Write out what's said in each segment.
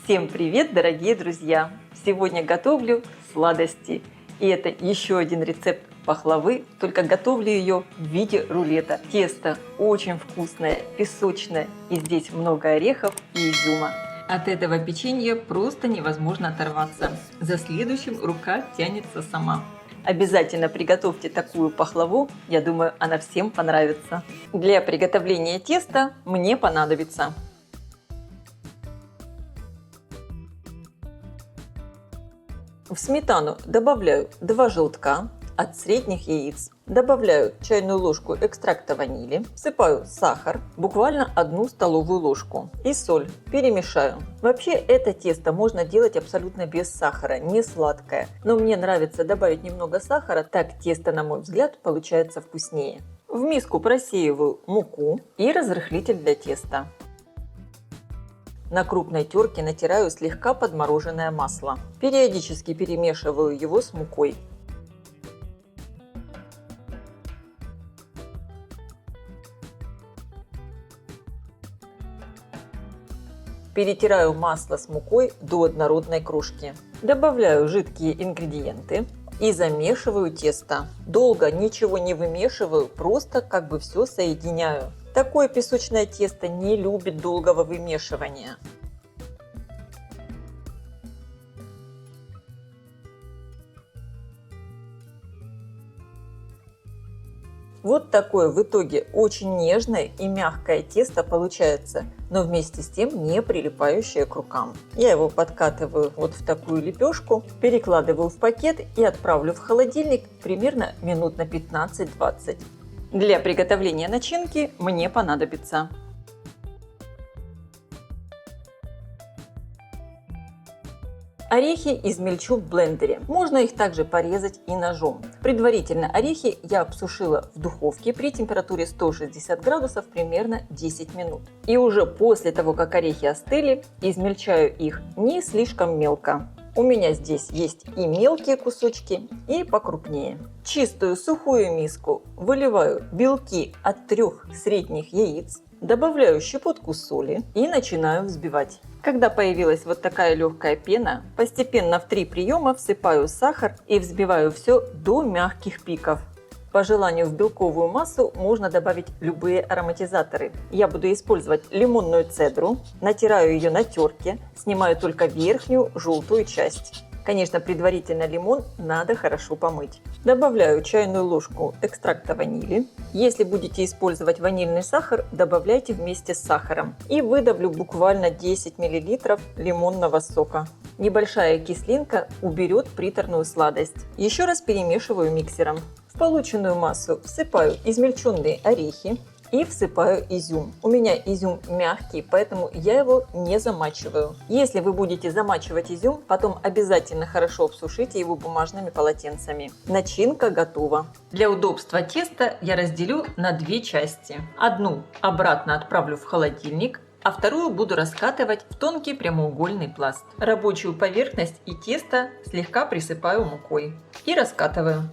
Всем привет, дорогие друзья! Сегодня готовлю сладости. И это еще один рецепт пахлавы, только готовлю ее в виде рулета. Тесто очень вкусное, песочное, и здесь много орехов и изюма. От этого печенья просто невозможно оторваться. За следующим рука тянется сама. Обязательно приготовьте такую пахлаву, я думаю, она всем понравится. Для приготовления теста мне понадобится в сметану добавляю 2 желтка от средних яиц. Добавляю чайную ложку экстракта ванили, всыпаю сахар, буквально 1 столовую ложку и соль. Перемешаю. Вообще это тесто можно делать абсолютно без сахара, не сладкое. Но мне нравится добавить немного сахара, так тесто, на мой взгляд, получается вкуснее. В миску просеиваю муку и разрыхлитель для теста. На крупной терке натираю слегка подмороженное масло. Периодически перемешиваю его с мукой. Перетираю масло с мукой до однородной крошки. Добавляю жидкие ингредиенты и замешиваю тесто. Долго ничего не вымешиваю, просто как бы все соединяю. Такое песочное тесто не любит долгого вымешивания. Вот такое в итоге очень нежное и мягкое тесто получается, но вместе с тем не прилипающее к рукам. Я его подкатываю вот в такую лепешку, перекладываю в пакет и отправлю в холодильник примерно минут на 15-20. Для приготовления начинки мне понадобится орехи измельчу в блендере. Можно их также порезать и ножом. Предварительно орехи я обсушила в духовке при температуре 160 градусов примерно 10 минут. И уже после того, как орехи остыли, измельчаю их не слишком мелко. У меня здесь есть и мелкие кусочки, и покрупнее. В чистую сухую миску выливаю белки от 3 средних яиц, добавляю щепотку соли и начинаю взбивать. Когда появилась вот такая легкая пена, постепенно в 3 приема всыпаю сахар и взбиваю все до мягких пиков. По желанию в белковую массу можно добавить любые ароматизаторы. Я буду использовать лимонную цедру, натираю ее на терке, снимаю только верхнюю желтую часть. Конечно, предварительно лимон надо хорошо помыть. Добавляю чайную ложку экстракта ванили. Если будете использовать ванильный сахар, добавляйте вместе с сахаром. И выдавлю буквально 10 мл лимонного сока. Небольшая кислинка уберет приторную сладость. Еще раз перемешиваю миксером. В полученную массу всыпаю измельченные орехи и всыпаю изюм. У меня изюм мягкий, поэтому я его не замачиваю. Если вы будете замачивать изюм, потом обязательно хорошо обсушите его бумажными полотенцами. Начинка готова. Для удобства теста я разделю на 2 части. Одну обратно отправлю в холодильник, а вторую буду раскатывать в тонкий прямоугольный пласт. Рабочую поверхность и тесто слегка присыпаю мукой и раскатываю.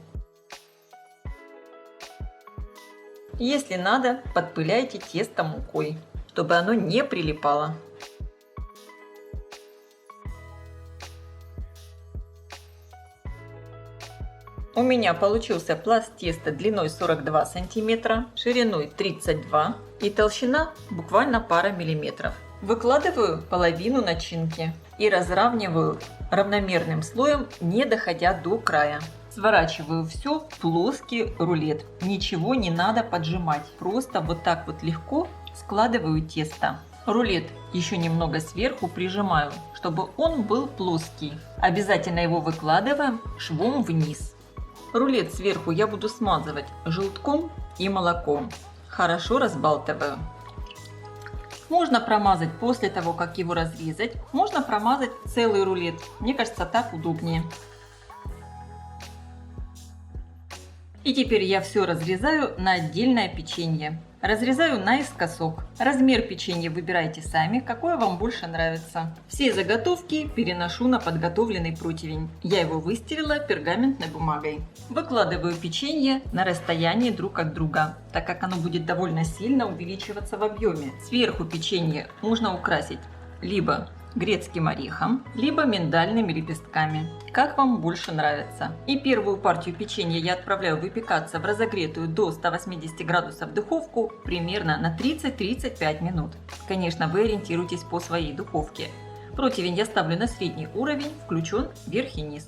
Если надо, подпыляйте тесто мукой, чтобы оно не прилипало. У меня получился пласт теста длиной 42 см, шириной 32 и толщина буквально пара миллиметров. Выкладываю половину начинки и разравниваю равномерным слоем, не доходя до края. Сворачиваю все в плоский рулет. Ничего не надо поджимать. Просто вот так вот легко складываю тесто. Рулет еще немного сверху прижимаю, чтобы он был плоский. Обязательно его выкладываем швом вниз. Рулет сверху я буду смазывать желтком и молоком. Хорошо разбалтываю. Можно промазать после того, как его разрезать. Можно промазать целый рулет. Мне кажется, так удобнее. И теперь я все разрезаю на отдельное печенье. Разрезаю наискосок. Размер печенья выбирайте сами, какое вам больше нравится. Все заготовки переношу на подготовленный противень. Я его выстелила пергаментной бумагой. Выкладываю печенье на расстоянии друг от друга, так как оно будет довольно сильно увеличиваться в объеме. Сверху печенье можно украсить либо грецким орехом, либо миндальными лепестками, как вам больше нравится. И первую партию печенья я отправляю выпекаться в разогретую до 180 градусов духовку примерно на 30-35 минут. Конечно, вы ориентируйтесь по своей духовке. Противень я ставлю на средний уровень, включен верх и низ.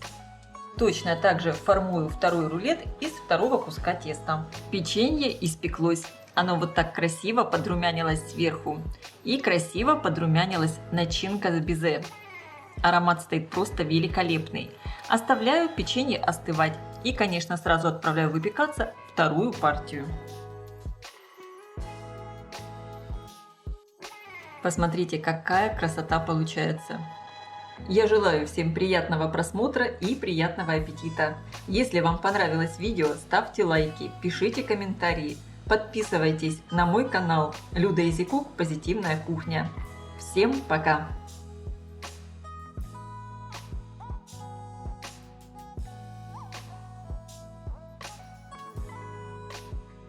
Точно так же формую второй рулет из второго куска теста. Печенье испеклось. Оно вот так красиво подрумянилось сверху. И красиво подрумянилась начинка с безе. Аромат стоит просто великолепный. Оставляю печенье остывать. И, конечно, сразу отправляю выпекаться вторую партию. Посмотрите, какая красота получается. Я желаю всем приятного просмотра и приятного аппетита. Если вам понравилось видео, ставьте лайки, пишите комментарии, подписывайтесь на мой канал Люда Изикук Позитивная кухня. Всем пока!